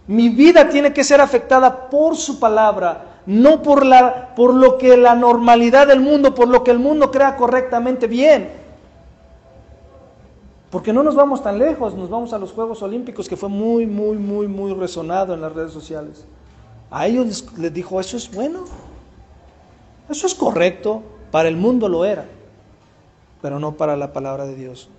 [SPEAKER 1] Mi vida tiene que ser afectada por su palabra, no por lo que la normalidad del mundo, por lo que el mundo crea correctamente bien. Porque no nos vamos tan lejos, nos vamos a los Juegos Olímpicos, que fue muy resonado en las redes sociales. A ellos les dijo, eso es bueno, eso es correcto, para el mundo lo era, pero no para la palabra de Dios.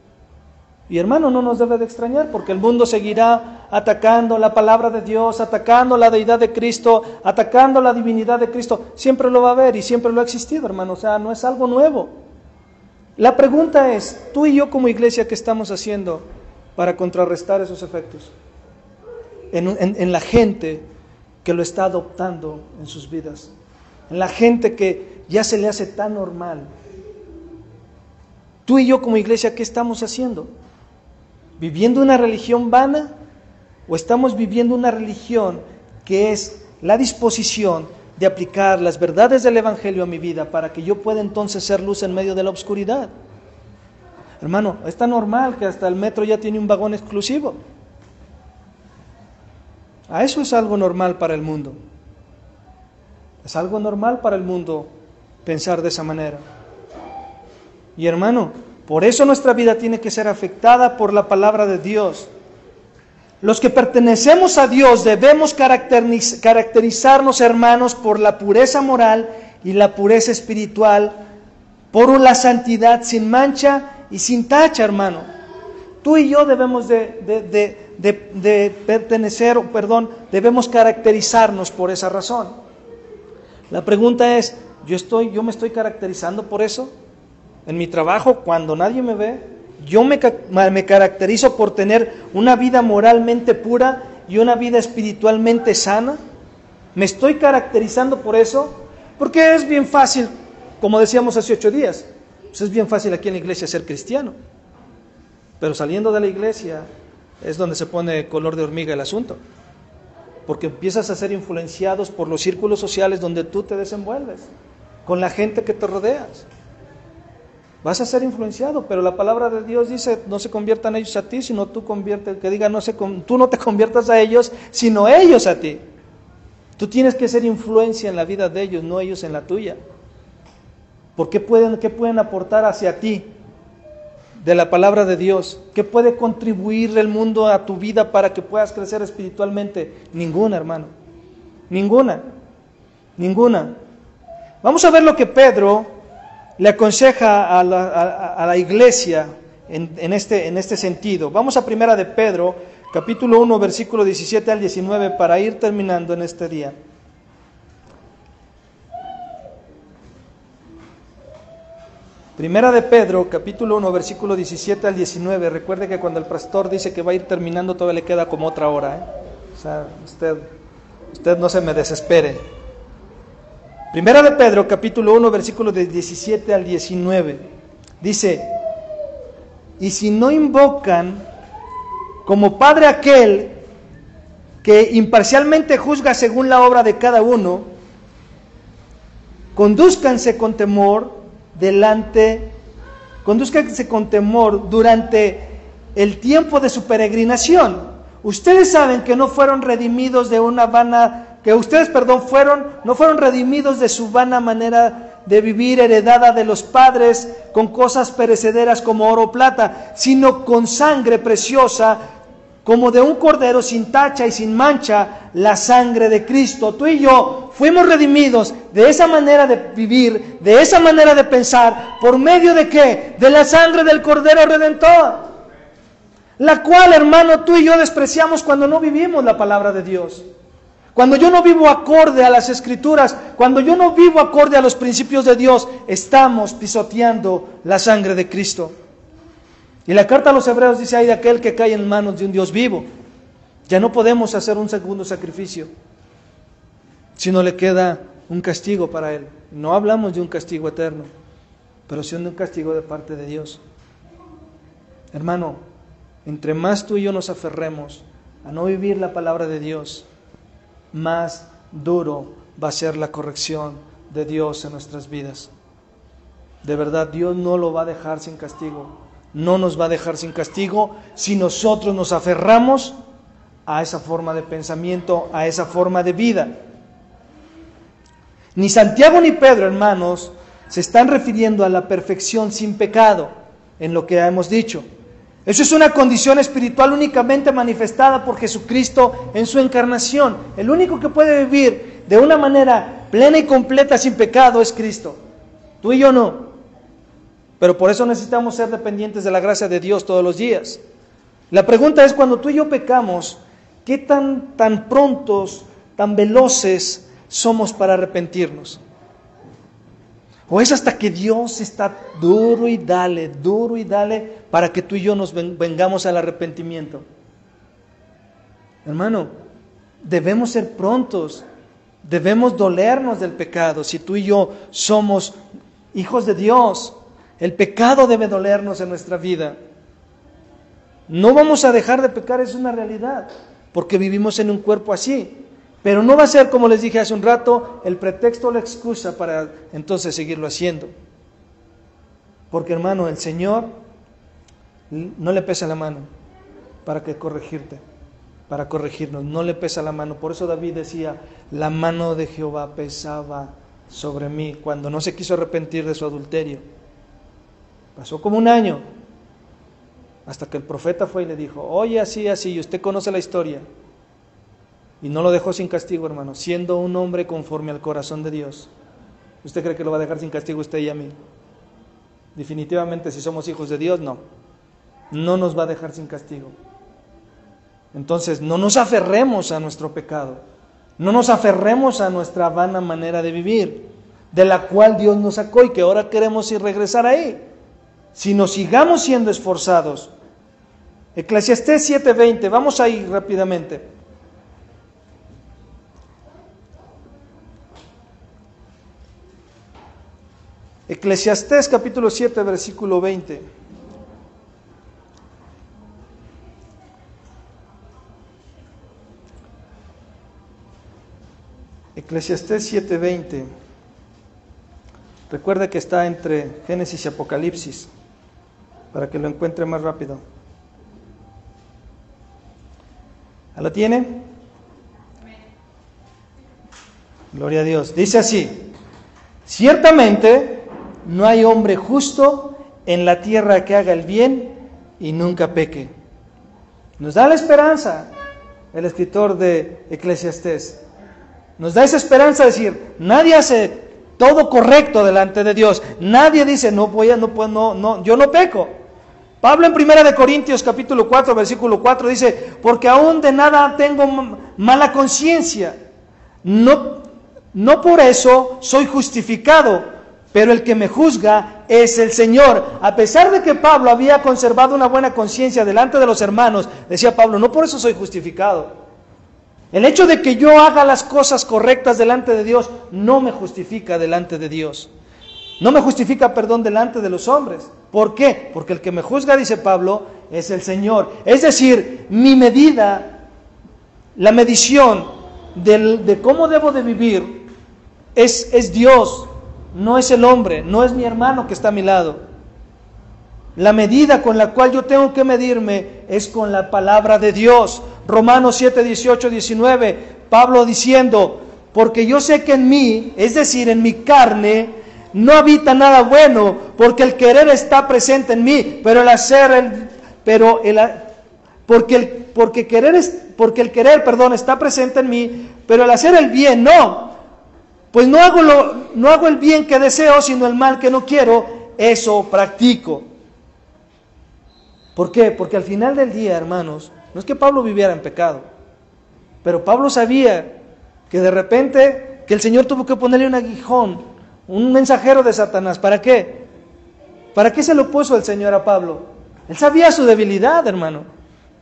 [SPEAKER 1] Y hermano, no nos debe de extrañar, porque el mundo seguirá atacando la palabra de Dios, atacando la deidad de Cristo, atacando la divinidad de Cristo. Siempre lo va a haber y siempre lo ha existido, hermano, o sea, no es algo nuevo. La pregunta es, tú y yo como iglesia, ¿qué estamos haciendo para contrarrestar esos efectos? En la gente que lo está adoptando en sus vidas, en la gente que ya se le hace tan normal. Tú y yo como iglesia, ¿qué estamos haciendo? ¿Viviendo una religión vana? ¿O estamos viviendo una religión que es la disposición de aplicar las verdades del Evangelio a mi vida para que yo pueda entonces ser luz en medio de la oscuridad? Hermano, es tan normal que hasta el metro ya tiene un vagón exclusivo. A eso es algo normal para el mundo. Es algo normal para el mundo pensar de esa manera. Y hermano, por eso nuestra vida tiene que ser afectada por la palabra de Dios. Los que pertenecemos a Dios debemos caracterizarnos, hermanos, por la pureza moral y la pureza espiritual, por la santidad sin mancha y sin tacha, hermano. Tú y yo debemos debemos caracterizarnos por esa razón. La pregunta es, ¿yo me estoy caracterizando por eso? En mi trabajo, cuando nadie me ve, yo me caracterizo por tener una vida moralmente pura y una vida espiritualmente sana. ¿Me estoy caracterizando por eso? Porque es bien fácil, como decíamos hace 8 días, pues es bien fácil aquí en la iglesia ser cristiano. Pero saliendo de la iglesia es donde se pone color de hormiga el asunto. Porque empiezas a ser influenciados por los círculos sociales donde tú te desenvuelves, con la gente que te rodeas. Vas a ser influenciado, pero la palabra de Dios dice, no se conviertan ellos a ti, sino tú conviertes, que diga, tú no te conviertas a ellos, sino ellos a ti. Tú tienes que ser influencia en la vida de ellos, no ellos en la tuya. Porque ¿qué pueden aportar hacia ti de la palabra de Dios? ¿Qué puede contribuir el mundo a tu vida para que puedas crecer espiritualmente? Ninguna, hermano. Ninguna. Vamos a ver lo que Pedro le aconseja a la iglesia en este sentido. Vamos a primera de Pedro, capítulo 1, versículo 17 al 19, para ir terminando en este día. Primera de Pedro, capítulo 1, versículo 17 al 19. Recuerde que cuando el pastor dice que va a ir terminando, todavía le queda como otra hora, ¿eh? O sea, usted no se me desespere. Primera de Pedro, capítulo 1, versículo de 17 al 19. Dice: y si no invocan como Padre aquel que imparcialmente juzga según la obra de cada uno, condúzcanse con temor durante el tiempo de su peregrinación. Ustedes saben que no fueron redimidos de una vana, no fueron redimidos de su vana manera de vivir heredada de los padres con cosas perecederas como oro o plata, sino con sangre preciosa como de un cordero sin tacha y sin mancha, la sangre de Cristo. Tú y yo fuimos redimidos de esa manera de vivir, de esa manera de pensar, ¿por medio de qué? De la sangre del Cordero Redentor, la cual, hermano, tú y yo despreciamos cuando no vivimos la palabra de Dios. Cuando yo no vivo acorde a las Escrituras, cuando yo no vivo acorde a los principios de Dios, estamos pisoteando la sangre de Cristo. Y la carta a los Hebreos dice: ay de aquel que cae en manos de un Dios vivo. Ya no podemos hacer un segundo sacrificio, sino le queda un castigo para él. No hablamos de un castigo eterno, pero sí de un castigo de parte de Dios. Hermano, entre más tú y yo nos aferremos a no vivir la palabra de Dios, más duro va a ser la corrección de Dios en nuestras vidas. De verdad, Dios no lo va a dejar sin castigo. No nos va a dejar sin castigo si nosotros nos aferramos a esa forma de pensamiento, a esa forma de vida. Ni Santiago ni Pedro, hermanos, se están refiriendo a la perfección sin pecado en lo que hemos dicho. Eso es una condición espiritual únicamente manifestada por Jesucristo en su encarnación. El único que puede vivir de una manera plena y completa sin pecado es Cristo. Tú y yo no. Pero por eso necesitamos ser dependientes de la gracia de Dios todos los días. La pregunta es: cuando tú y yo pecamos, ¿qué tan prontos, tan veloces somos para arrepentirnos? ¿O es hasta que Dios está duro y dale para que tú y yo nos vengamos al arrepentimiento? Hermano, debemos ser prontos, debemos dolernos del pecado. Si tú y yo somos hijos de Dios, el pecado debe dolernos en nuestra vida. No vamos a dejar de pecar, es una realidad, porque vivimos en un cuerpo así. Pero no va a ser, como les dije hace un rato, el pretexto o la excusa para entonces seguirlo haciendo. Porque, hermano, el Señor no le pesa la mano para corregirnos, no le pesa la mano. Por eso David decía: la mano de Jehová pesaba sobre mí, cuando no se quiso arrepentir de su adulterio. Pasó como un año, hasta que el profeta fue y le dijo: oye, así, y usted conoce la historia. Y no lo dejó sin castigo, hermano, siendo un hombre conforme al corazón de Dios. ¿Usted cree que lo va a dejar sin castigo usted y a mí? Definitivamente, si somos hijos de Dios, no nos va a dejar sin castigo. Entonces, no nos aferremos a nuestro pecado, no nos aferremos a nuestra vana manera de vivir, de la cual Dios nos sacó y que ahora queremos ir regresar ahí. Sino sigamos siendo esforzados. Eclesiastés 7:20, vamos a ir rápidamente. Eclesiastés capítulo 7, versículo 20. Eclesiastés 7:20. Recuerda que está entre Génesis y Apocalipsis, para que lo encuentre más rápido. ¿La tiene? Gloria a Dios. Dice así: ciertamente no hay hombre justo en la tierra que haga el bien y nunca peque. Nos da la esperanza el escritor de Eclesiastés. Nos da esa esperanza de decir: nadie hace todo correcto delante de Dios. Nadie dice: yo no peco. Pablo en 1 Corintios capítulo 4, versículo 4 dice, porque aún de nada tengo mala conciencia, no por eso soy justificado, pero el que me juzga es el Señor. A pesar de que Pablo había conservado una buena conciencia delante de los hermanos, decía Pablo, no por eso soy justificado. El hecho de que yo haga las cosas correctas delante de Dios no me justifica delante de Dios. No me justifica, delante de los hombres. ¿Por qué? Porque el que me juzga, dice Pablo, es el Señor. Es decir, mi medida, la medición de cómo debo de vivir es Dios, no es el hombre, no es mi hermano que está a mi lado. La medida con la cual yo tengo que medirme es con la palabra de Dios. Romanos 7, 18, 19, Pablo diciendo, porque yo sé que en mí, es decir, en mi carne, no habita nada bueno, porque el querer está presente en mí, pero el querer está presente en mí, pero el hacer el bien no. Pues no hago el bien que deseo, sino el mal que no quiero, eso practico. ¿Por qué? Porque al final del día, hermanos, no es que Pablo viviera en pecado, pero Pablo sabía que de repente que el Señor tuvo que ponerle un aguijón, un mensajero de Satanás. ¿Para qué? ¿Para qué se lo puso el Señor a Pablo? Él sabía su debilidad, hermano.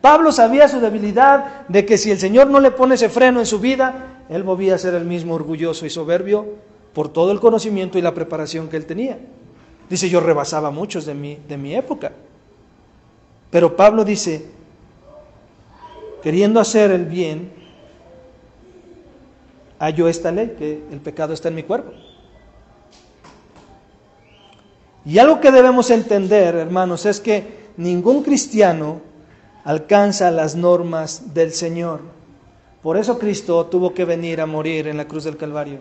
[SPEAKER 1] Pablo sabía su debilidad de que si el Señor no le pone ese freno en su vida, él volvía a ser el mismo orgulloso y soberbio por todo el conocimiento y la preparación que él tenía. Dice, yo rebasaba a muchos de mi época. Pero Pablo dice, queriendo hacer el bien, hallo esta ley, que el pecado está en mi cuerpo. Y algo que debemos entender, hermanos, es que ningún cristiano alcanza las normas del Señor. Por eso Cristo tuvo que venir a morir en la cruz del Calvario,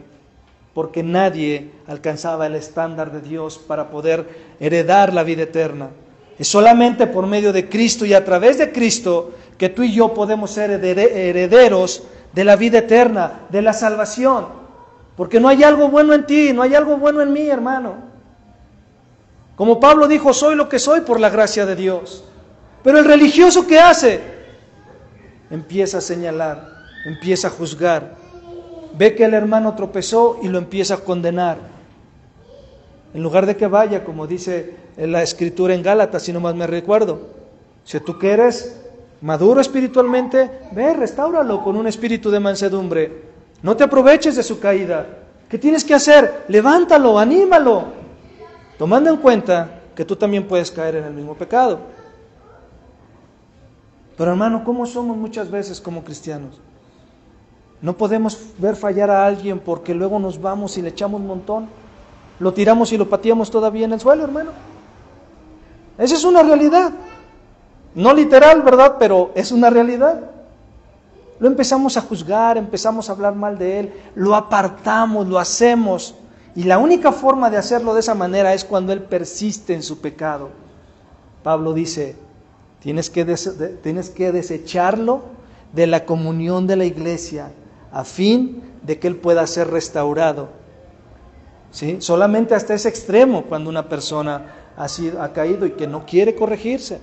[SPEAKER 1] porque nadie alcanzaba el estándar de Dios para poder heredar la vida eterna. Es solamente por medio de Cristo y a través de Cristo que tú y yo podemos ser herederos de la vida eterna, de la salvación. Porque no hay algo bueno en ti, no hay algo bueno en mí, hermano. Como Pablo dijo, soy lo que soy por la gracia de Dios. Pero el religioso, ¿qué hace? Empieza a señalar, empieza a juzgar. Ve que el hermano tropezó y lo empieza a condenar. En lugar de que vaya, como dice la Escritura en Gálatas, si no más me recuerdo, si tú que eres maduro espiritualmente, ve, restáuralo con un espíritu de mansedumbre. No te aproveches de su caída. ¿Qué tienes que hacer? Levántalo, anímalo, tomando en cuenta que tú también puedes caer en el mismo pecado. Pero hermano, ¿cómo somos muchas veces como cristianos? No podemos ver fallar a alguien porque luego nos vamos y le echamos un montón, lo tiramos y lo pateamos todavía en el suelo, hermano. Esa es una realidad. No literal, ¿verdad? Pero es una realidad. Lo empezamos a juzgar, empezamos a hablar mal de él, lo apartamos, lo hacemos. Y la única forma de hacerlo de esa manera es cuando él persiste en su pecado. Pablo dice, tienes que desecharlo de la comunión de la iglesia a fin de que él pueda ser restaurado. ¿Sí? Solamente hasta ese extremo cuando una persona ha caído y que no quiere corregirse.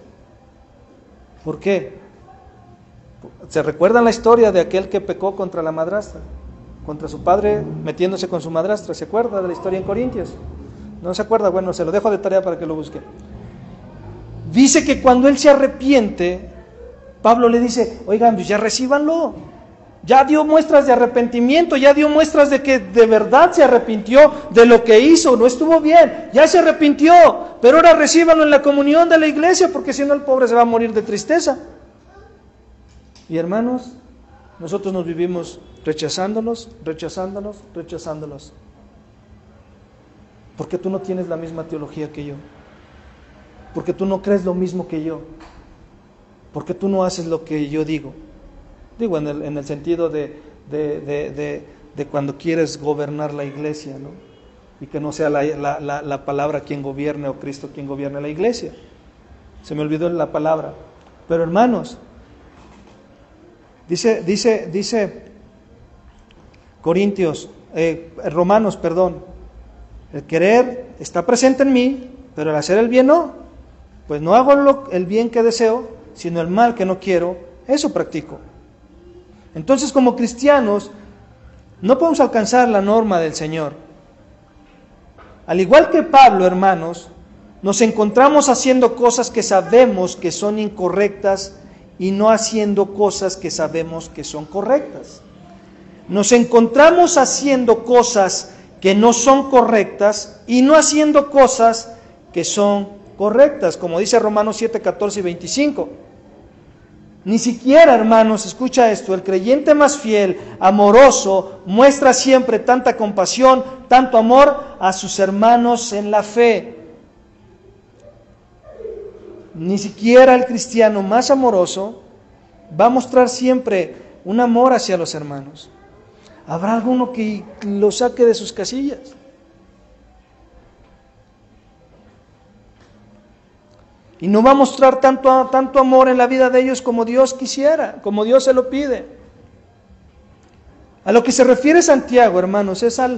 [SPEAKER 1] ¿Por qué? ¿Se recuerdan la historia de aquel que pecó contra la madrastra? Contra su padre metiéndose con su madrastra. ¿Se acuerda de la historia en Corintios? ¿No se acuerda? Bueno, se lo dejo de tarea para que lo busque. Dice que cuando él se arrepiente, Pablo le dice, oigan, pues ya recíbanlo. Ya dio muestras de arrepentimiento, ya dio muestras de que de verdad se arrepintió de lo que hizo, no estuvo bien, ya se arrepintió, pero ahora recíbanlo en la comunión de la iglesia, porque si no el pobre se va a morir de tristeza. Y hermanos, nosotros nos vivimos rechazándolos. Porque tú no tienes la misma teología que yo, porque tú no crees lo mismo que yo, porque tú no haces lo que yo digo. Digo, en el sentido de cuando quieres gobernar la iglesia, ¿no? Y que no sea la palabra quien gobierne o Cristo quien gobierne la iglesia. Se me olvidó la palabra. Pero hermanos, dice Romanos, el querer está presente en mí, pero el hacer el bien no. pues no hago el bien que deseo, sino el mal que no quiero, eso practico. Entonces, como cristianos, no podemos alcanzar la norma del Señor. Al igual que Pablo, hermanos, nos encontramos haciendo cosas que sabemos que son incorrectas y no haciendo cosas que sabemos que son correctas. Nos encontramos haciendo cosas que no son correctas y no haciendo cosas que son correctas, como dice Romanos 7, 14 y 25. Ni siquiera, hermanos, escucha esto, el creyente más fiel, amoroso, muestra siempre tanta compasión, tanto amor a sus hermanos en la fe. Ni siquiera el cristiano más amoroso va a mostrar siempre un amor hacia los hermanos. Habrá alguno que lo saque de sus casillas. Y no va a mostrar tanto amor en la vida de ellos como Dios quisiera, como Dios se lo pide. A lo que se refiere Santiago, hermanos, es a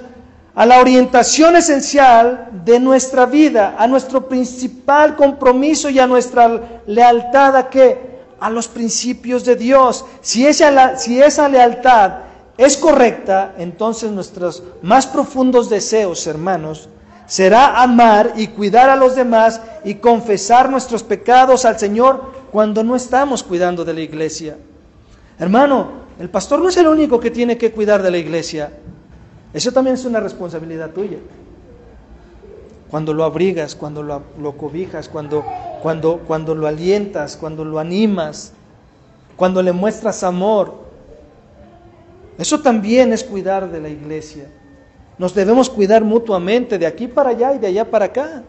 [SPEAKER 1] la orientación esencial de nuestra vida, a nuestro principal compromiso y a nuestra lealtad ¿a qué? A los principios de Dios. Si esa lealtad es correcta, entonces nuestros más profundos deseos, hermanos, será amar y cuidar a los demás y confesar nuestros pecados al Señor cuando no estamos cuidando de la iglesia. Hermano, el pastor no es el único que tiene que cuidar de la iglesia. Eso también es una responsabilidad tuya. Cuando lo abrigas, cuando lo cobijas, cuando lo alientas, cuando lo animas, cuando le muestras amor. Eso también es cuidar de la iglesia. Nos debemos cuidar mutuamente, de aquí para allá y de allá para acá.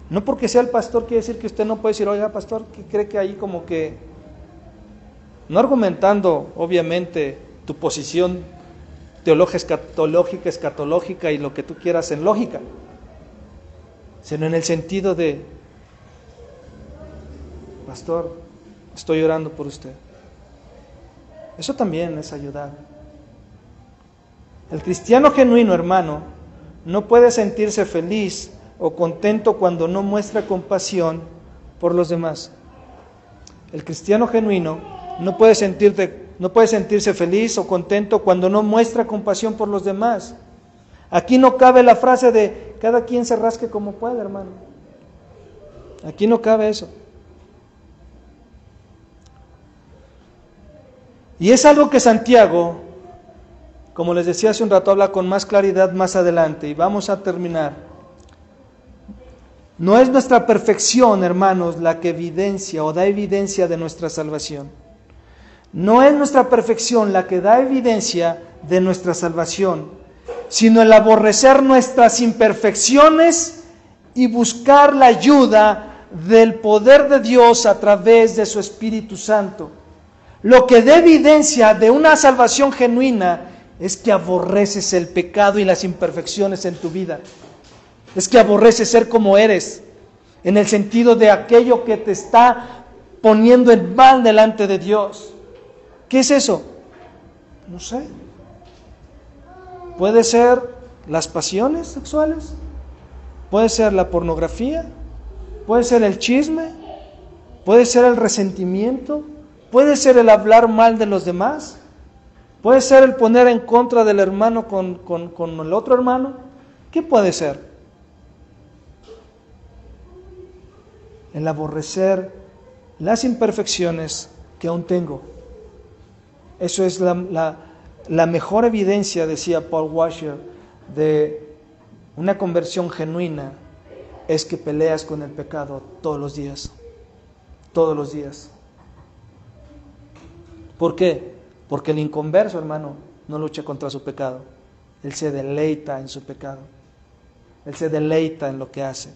[SPEAKER 1] No porque sea el pastor quiere decir que usted no puede decir, oiga pastor, ¿qué cree que ahí como que... No argumentando, obviamente, tu posición teológica, escatológica y lo que tú quieras en lógica, sino en el sentido de, pastor, estoy orando por usted. Eso también es ayudar. El cristiano genuino, hermano, no puede sentirse feliz o contento cuando no muestra compasión por los demás. El cristiano genuino no puede sentirse feliz o contento cuando no muestra compasión por los demás. Aquí no cabe la frase de cada quien se rasque como puede, hermano. Aquí no cabe eso. Y es algo que Santiago, como les decía hace un rato, habla con más claridad más adelante. Y vamos a terminar. No es nuestra perfección, hermanos, la que evidencia o da evidencia de nuestra salvación. No es nuestra perfección la que da evidencia de nuestra salvación, sino el aborrecer nuestras imperfecciones y buscar la ayuda del poder de Dios a través de su Espíritu Santo. Lo que da evidencia de una salvación genuina es que aborreces el pecado y las imperfecciones en tu vida. Es que aborreces ser como eres, en el sentido de aquello que te está poniendo en mal delante de Dios. ¿Qué es eso? No sé. Puede ser las pasiones sexuales, puede ser la pornografía, puede ser el chisme, puede ser el resentimiento, puede ser el hablar mal de los demás, puede ser el poner en contra del hermano con el otro hermano. ¿Qué puede ser? El aborrecer las imperfecciones que aún tengo. Eso es la mejor evidencia, decía Paul Washer, de una conversión genuina, es que peleas con el pecado todos los días. Todos los días. ¿Por qué? Porque el inconverso, hermano, no lucha contra su pecado. Él se deleita en su pecado. Él se deleita en lo que hace.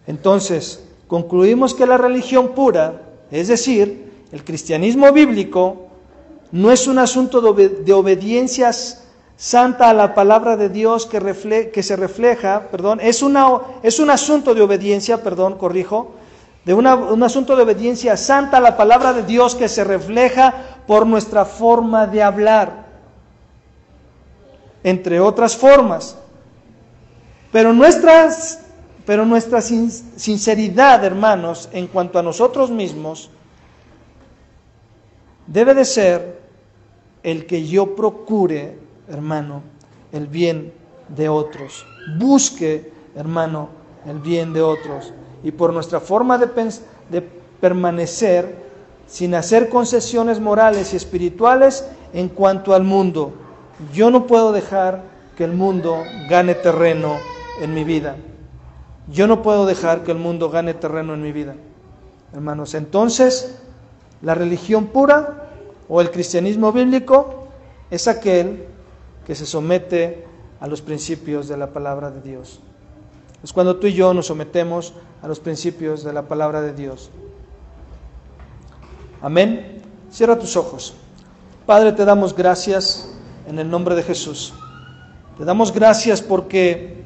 [SPEAKER 1] Entonces, concluimos que la religión pura, es decir, el cristianismo bíblico, no es un asunto de obediencia santa a la palabra de Dios que se refleja, es un asunto de obediencia, un asunto de obediencia santa a la palabra de Dios que se refleja por nuestra forma de hablar, entre otras formas. Pero nuestra sinceridad, hermanos, en cuanto a nosotros mismos, debe de ser el que yo procure, hermano, el bien de otros. Busque, hermano, el bien de otros. Y por nuestra forma de permanecer, sin hacer concesiones morales y espirituales en cuanto al mundo. Yo no puedo dejar que el mundo gane terreno en mi vida. Yo no puedo dejar que el mundo gane terreno en mi vida. Hermanos, entonces, la religión pura o el cristianismo bíblico es aquel que se somete a los principios de la palabra de Dios. Es cuando tú y yo nos sometemos a los principios de la palabra de Dios. Amén. Cierra tus ojos. Padre, te damos gracias en el nombre de Jesús. Te damos gracias porque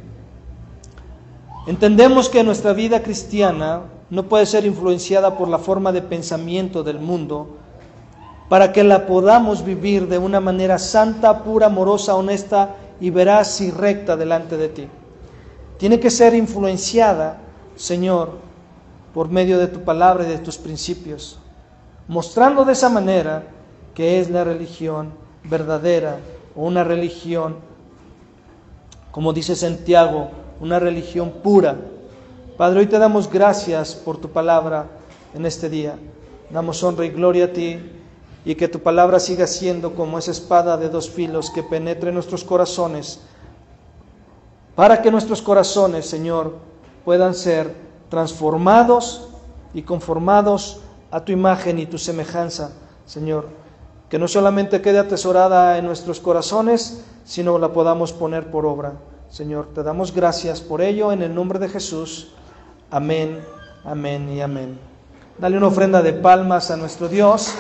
[SPEAKER 1] entendemos que nuestra vida cristiana no puede ser influenciada por la forma de pensamiento del mundo, para que la podamos vivir de una manera santa, pura, amorosa, honesta y veraz y recta delante de ti. Tiene que ser influenciada, Señor, por medio de tu palabra y de tus principios, mostrando de esa manera que es la religión verdadera o una religión, como dice Santiago, una religión pura. Padre, hoy te damos gracias por tu palabra en este día. Damos honra y gloria a ti, y que tu palabra siga siendo como esa espada de dos filos que penetre nuestros corazones, para que nuestros corazones, Señor, puedan ser transformados y conformados a tu imagen y tu semejanza, Señor. Que no solamente quede atesorada en nuestros corazones, sino la podamos poner por obra. Señor, te damos gracias por ello en el nombre de Jesús. Amén, amén y amén. Dale una ofrenda de palmas a nuestro Dios.